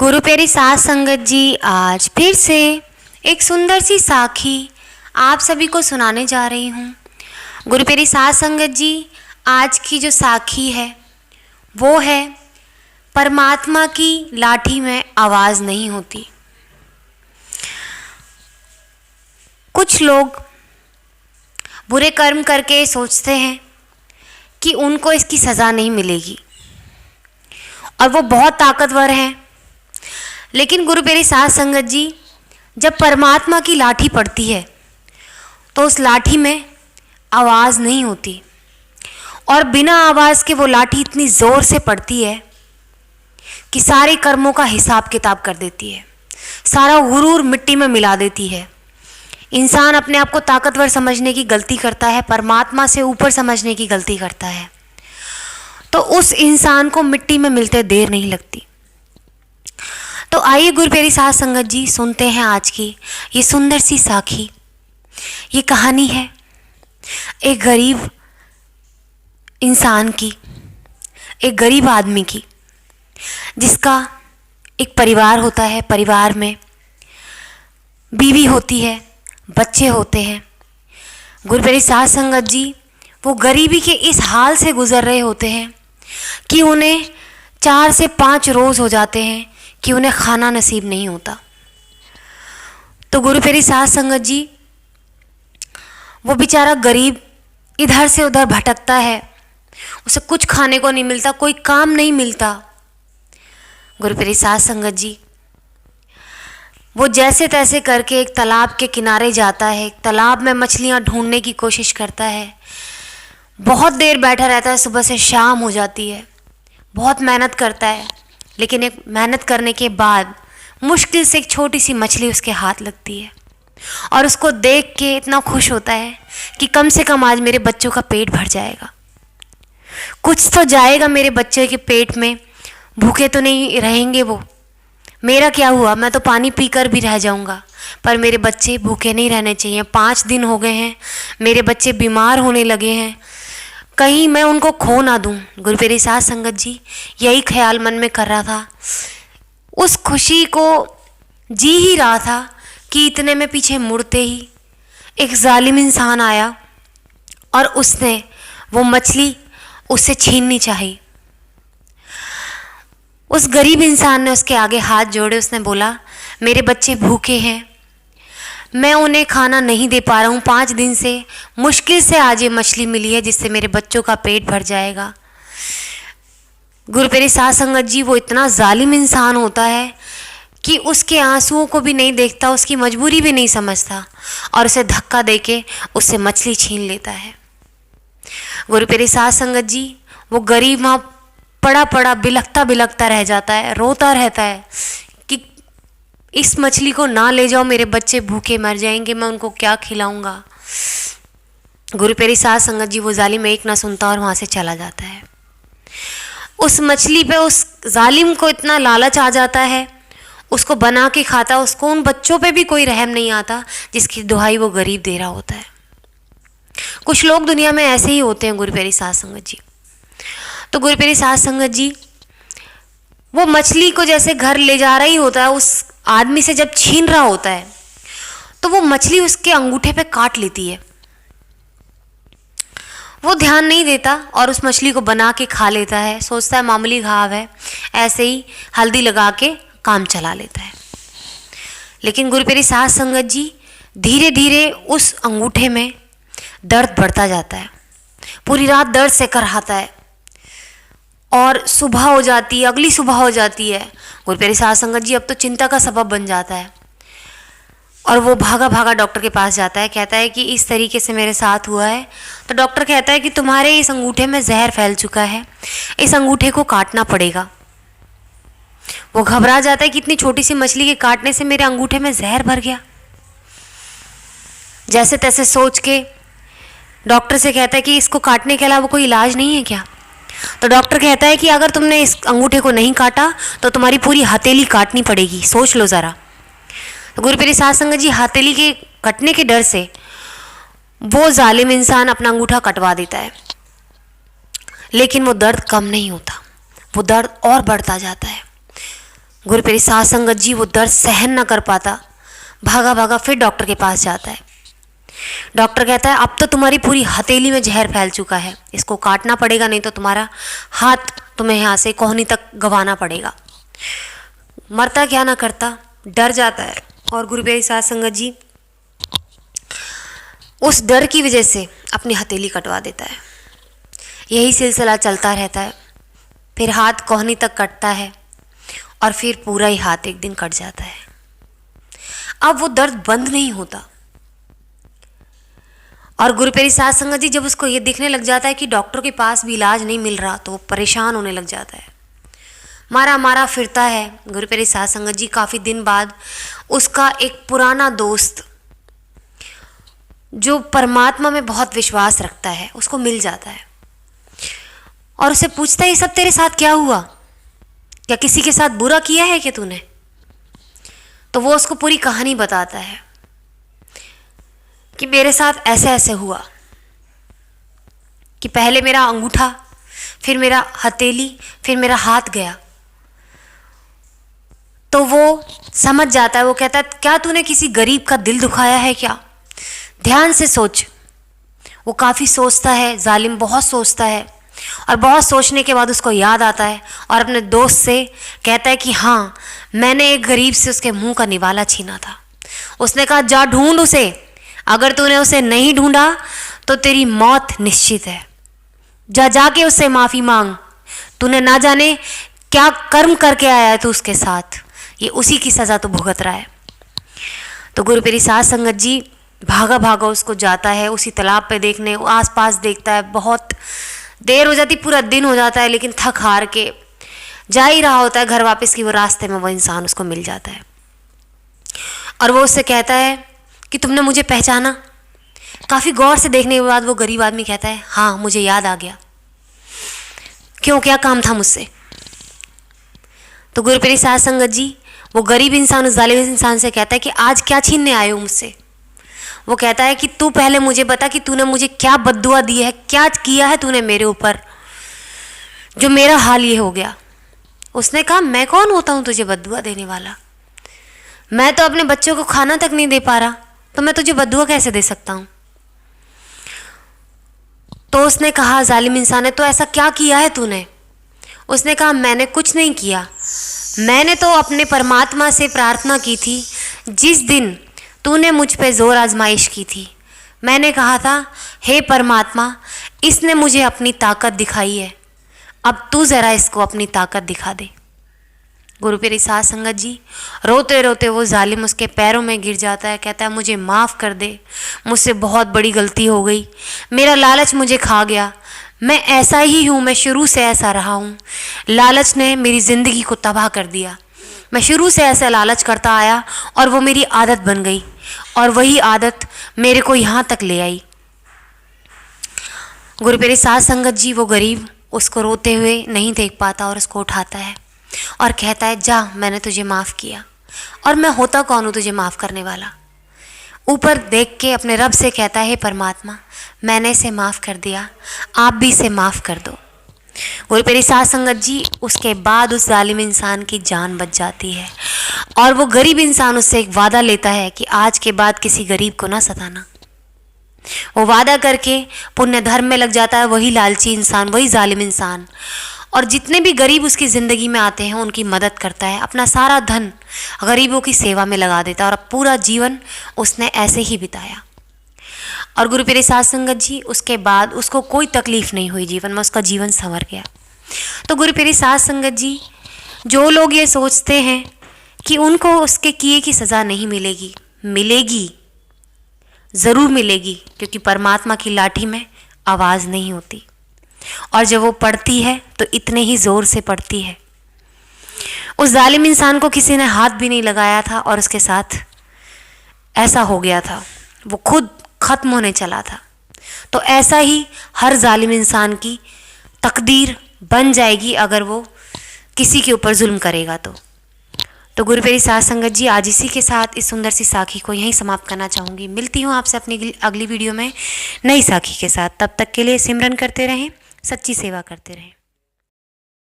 गुरु प्यारी साध संगत जी, आज फिर से एक सुंदर सी साखी आप सभी को सुनाने जा रही हूँ। गुरु प्यारी साध संगत जी, आज की जो साखी है वो है परमात्मा की लाठी में आवाज़ नहीं होती। कुछ लोग बुरे कर्म करके सोचते हैं कि उनको इसकी सज़ा नहीं मिलेगी और वो बहुत ताकतवर हैं, लेकिन गुरु प्यारी साध संगत जी, जब परमात्मा की लाठी पड़ती है तो उस लाठी में आवाज़ नहीं होती और बिना आवाज़ के वो लाठी इतनी ज़ोर से पड़ती है कि सारे कर्मों का हिसाब किताब कर देती है, सारा गुरूर मिट्टी में मिला देती है। इंसान अपने आप को ताकतवर समझने की गलती करता है, परमात्मा से ऊपर समझने की गलती करता है, तो उस इंसान को मिट्टी में मिलते देर नहीं लगती। तो आइए गुरु प्यारी साध संगत जी, सुनते हैं आज की ये सुंदर सी साखी। ये कहानी है एक गरीब इंसान की, एक गरीब आदमी की, जिसका एक परिवार होता है। परिवार में बीवी होती है, बच्चे होते हैं। गुरु प्यारी साध संगत जी, वो गरीबी के इस हाल से गुजर रहे होते हैं कि उन्हें 4 से 5 रोज़ हो जाते हैं कि उन्हें खाना नसीब नहीं होता। तो गुरु प्यारी साध संगत जी, वो बेचारा गरीब इधर से उधर भटकता है, उसे कुछ खाने को नहीं मिलता, कोई काम नहीं मिलता। गुरु प्यारी साध संगत जी, वो जैसे तैसे करके एक तालाब के किनारे जाता है, एक तालाब में मछलियाँ ढूंढने की कोशिश करता है। बहुत देर बैठा रहता है, सुबह से शाम हो जाती है, बहुत मेहनत करता है, लेकिन एक मेहनत करने के बाद मुश्किल से एक छोटी सी मछली उसके हाथ लगती है और उसको देख के इतना खुश होता है कि कम से कम आज मेरे बच्चों का पेट भर जाएगा, कुछ तो जाएगा मेरे बच्चे के पेट में, भूखे तो नहीं रहेंगे वो। मेरा क्या हुआ, मैं तो पानी पीकर भी रह जाऊंगा, पर मेरे बच्चे भूखे नहीं रहने चाहिए। 5 दिन हो गए हैं, मेरे बच्चे बीमार होने लगे हैं, कहीं मैं उनको खो ना दूं। गुरु प्यारी साध संगत जी, यही ख्याल मन में कर रहा था, उस खुशी को जी ही रहा था कि इतने में पीछे मुड़ते ही एक जालिम इंसान आया और उसने वो मछली उससे छीननी चाहिए। उस गरीब इंसान ने उसके आगे हाथ जोड़े, उसने बोला, मेरे बच्चे भूखे हैं, मैं उन्हें खाना नहीं दे पा रहा हूँ, 5 दिन से मुश्किल से आज ये मछली मिली है जिससे मेरे बच्चों का पेट भर जाएगा। गुरु प्यारी साध संगत जी, वो इतना जालिम इंसान होता है कि उसके आंसुओं को भी नहीं देखता, उसकी मजबूरी भी नहीं समझता और उसे धक्का देके उससे मछली छीन लेता है। गुरु प्यारी साध संगत जी, वो गरीब वहाँ पड़ा पड़ा बिलखता बिलखता रह जाता है, रोता रहता है कि इस मछली को ना ले जाओ, मेरे बच्चे भूखे मर जाएंगे, मैं उनको क्या खिलाऊंगा। गुरु प्यारी साध संगत जी, वो जालिम एक ना सुनता और वहाँ से चला जाता है। उस मछली पे उस जालिम को इतना लालच आ जाता है, उसको बना के खाता, उसको उन बच्चों पे भी कोई रहम नहीं आता जिसकी दुहाई वो गरीब दे रहा होता है। कुछ लोग दुनिया में ऐसे ही होते हैं गुरु प्यारी साध संगत जी। तो गुरु प्यारी साध संगत जी, वो मछली को जैसे घर ले जा रहा ही होता है, उस आदमी से जब छीन रहा होता है तो वो मछली उसके अंगूठे पे काट लेती है। वो ध्यान नहीं देता और उस मछली को बना के खा लेता है, सोचता है मामूली घाव है, ऐसे ही हल्दी लगा के काम चला लेता है। लेकिन गुरु प्यारी साध संगत जी, धीरे धीरे उस अंगूठे में दर्द बढ़ता जाता है, पूरी रात दर्द से कराहता है और सुबह हो जाती है, अगली सुबह हो जाती है। गुरु प्यारी साध संगत जी, अब तो चिंता का सबब बन जाता है और वो भागा भागा डॉक्टर के पास जाता है, कहता है कि इस तरीके से मेरे साथ हुआ है। तो डॉक्टर कहता है कि तुम्हारे इस अंगूठे में जहर फैल चुका है, इस अंगूठे को काटना पड़ेगा। वो घबरा जाता है कि इतनी छोटी सी मछली के काटने से मेरे अंगूठे में जहर भर गया। जैसे तैसे सोच के डॉक्टर से कहता है कि इसको काटने के अलावा कोई इलाज नहीं है क्या। तो डॉक्टर कहता है कि अगर तुमने इस अंगूठे को नहीं काटा तो तुम्हारी पूरी हथेली काटनी पड़ेगी, सोच लो ज़रा। तो गुरु प्यारी साध संगत जी, हथेली के कटने के डर से वो जालिम इंसान अपना अंगूठा कटवा देता है, लेकिन वो दर्द कम नहीं होता, वो दर्द और बढ़ता जाता है। गुरुप्रिय साध संगत जी वो दर्द सहन न कर पाता, भागा भागा फिर डॉक्टर के पास जाता है। डॉक्टर कहता है अब तो तुम्हारी पूरी हथेली में जहर फैल चुका है, इसको काटना पड़ेगा, नहीं तो तुम्हारा हाथ तुम्हें यहाँ से कोहनी तक गंवाना पड़ेगा। मरता क्या ना करता, डर जाता है। और गुरुप्रिय साध संगत जी उस डर की वजह से अपनी हथेली कटवा देता है। यही सिलसिला चलता रहता है। फिर हाथ कोहनी तक कटता है और फिर पूरा ही हाथ एक दिन कट जाता है। अब वो दर्द बंद नहीं होता। और गुरुप्रिय साध संगत जी जब उसको ये दिखने लग जाता है कि डॉक्टर के पास भी इलाज नहीं मिल रहा, तो वो परेशान होने लग जाता है, मारा मारा फिरता है। गुरुप्रिय साध संगत जी काफ़ी दिन बाद उसका एक पुराना दोस्त जो परमात्मा में बहुत विश्वास रखता है उसको मिल जाता है और उससे पूछता है ये सब तेरे साथ क्या हुआ, क्या किसी के साथ बुरा किया है क्या तूने? तो वो उसको पूरी कहानी बताता है कि मेरे साथ ऐसे ऐसे हुआ कि पहले मेरा अंगूठा, फिर मेरा हथेली, फिर मेरा हाथ गया। तो वो समझ जाता है। वो कहता है क्या तूने किसी गरीब का दिल दुखाया है क्या? ध्यान से सोच। वो काफ़ी सोचता है, जालिम बहुत सोचता है और बहुत सोचने के बाद उसको याद आता है और अपने दोस्त से कहता है कि हाँ मैंने एक गरीब से उसके मुंह का निवाला छीना था। उसने कहा जा ढूंढ उसे, अगर तूने उसे नहीं ढूंढा तो तेरी मौत निश्चित है। जा जाके उससे माफ़ी मांग, तूने ना जाने क्या कर्म करके आया है तू उसके साथ, ये उसी की सज़ा तो भुगत रहा है। तो गुरुप्रिय साध संगत जी भागा भागा उसको जाता है उसी तालाब पे देखने, आसपास देखता है। बहुत देर हो जाती, पूरा दिन हो जाता है, लेकिन थक हार के जा ही रहा होता है घर वापस की। वो रास्ते में वो इंसान उसको मिल जाता है और वो उससे कहता है कि तुमने मुझे पहचाना? काफ़ी गौर से देखने के बाद वो गरीब आदमी कहता है हाँ मुझे याद आ गया। क्यों, क्या काम था मुझसे? तो गुरुप्रिय साध संगत जी वो गरीब इंसान उस जालिम इंसान से कहता है कि आज क्या छीनने आए हो मुझसे? वो कहता है कि तू पहले मुझे बता कि तूने मुझे क्या बद्दुआ दी है, क्या किया है तूने मेरे ऊपर जो मेरा हाल ये हो गया। उसने कहा मैं कौन होता हूँ तुझे बद्दुआ देने वाला? मैं तो अपने बच्चों को खाना तक नहीं दे पा रहा, तो मैं तुझे बद्दुआ कैसे दे सकता हूँ? तो उसने कहा, जालिम इंसान ने, तो ऐसा क्या किया है तूने? उसने कहा मैंने कुछ नहीं किया, मैंने तो अपने परमात्मा से प्रार्थना की थी जिस दिन तूने मुझ पे ज़ोर आजमाइश की थी। मैंने कहा था हे परमात्मा इसने मुझे अपनी ताकत दिखाई है, अब तू ज़रा इसको अपनी ताकत दिखा दे। गुरुप्रिय साध संगत जी रोते रोते वो जालिम उसके पैरों में गिर जाता है, कहता है मुझे माफ़ कर दे, मुझसे बहुत बड़ी गलती हो गई, मेरा लालच मुझे खा गया, मैं ऐसा ही हूँ, मैं शुरू से ऐसा रहा हूँ, लालच ने मेरी ज़िंदगी को तबाह कर दिया। मैं शुरू से ऐसा लालच करता आया और वो मेरी आदत बन गई और वही आदत मेरे को यहाँ तक ले आई। गुरुप्रिय साध संगत जी वो गरीब उसको रोते हुए नहीं देख पाता और उसको उठाता है और कहता है जा मैंने तुझे माफ़ किया, और मैं होता कौन हूँ तुझे माफ़ करने वाला? ऊपर देख के अपने रब से कहता है हे परमात्मा मैंने इसे माफ़ कर दिया, आप भी इसे माफ़ कर दो। गुरुप्रिय साध संगत जी उसके बाद उस जालिम इंसान की जान बच जाती है और वो गरीब इंसान उससे एक वादा लेता है कि आज के बाद किसी गरीब को ना सताना। वो वादा करके पुण्य धर्म में लग जाता है, वही लालची इंसान, वही जालिम इंसान, और जितने भी गरीब उसकी ज़िंदगी में आते हैं उनकी मदद करता है, अपना सारा धन गरीबों की सेवा में लगा देता है और पूरा जीवन उसने ऐसे ही बिताया। और गुरुप्रिय साध संगत जी उसके बाद उसको कोई तकलीफ़ नहीं हुई जीवन में, उसका जीवन संवर गया। तो गुरुप्रिय साध संगत जी जो लोग ये सोचते हैं कि उनको उसके किए की सज़ा नहीं मिलेगी, मिलेगी, ज़रूर मिलेगी, क्योंकि परमात्मा की लाठी में आवाज़ नहीं होती और जब वो पड़ती है तो इतने ही ज़ोर से पड़ती है। उस जालिम इंसान को किसी ने हाथ भी नहीं लगाया था और उसके साथ ऐसा हो गया था, वो खुद ख़त्म होने चला था। तो ऐसा ही हर जालिम इंसान की तकदीर बन जाएगी अगर वो किसी के ऊपर जुल्म करेगा। तो गुरुप्रिय साध संगत जी आज इसी के साथ इस सुंदर सी साखी को यहीं समाप्त करना चाहूँगी। मिलती हूँ आपसे अपनी अगली वीडियो में नई साखी के साथ। तब तक के लिए सिमरन करते रहें, सच्ची सेवा करते रहें।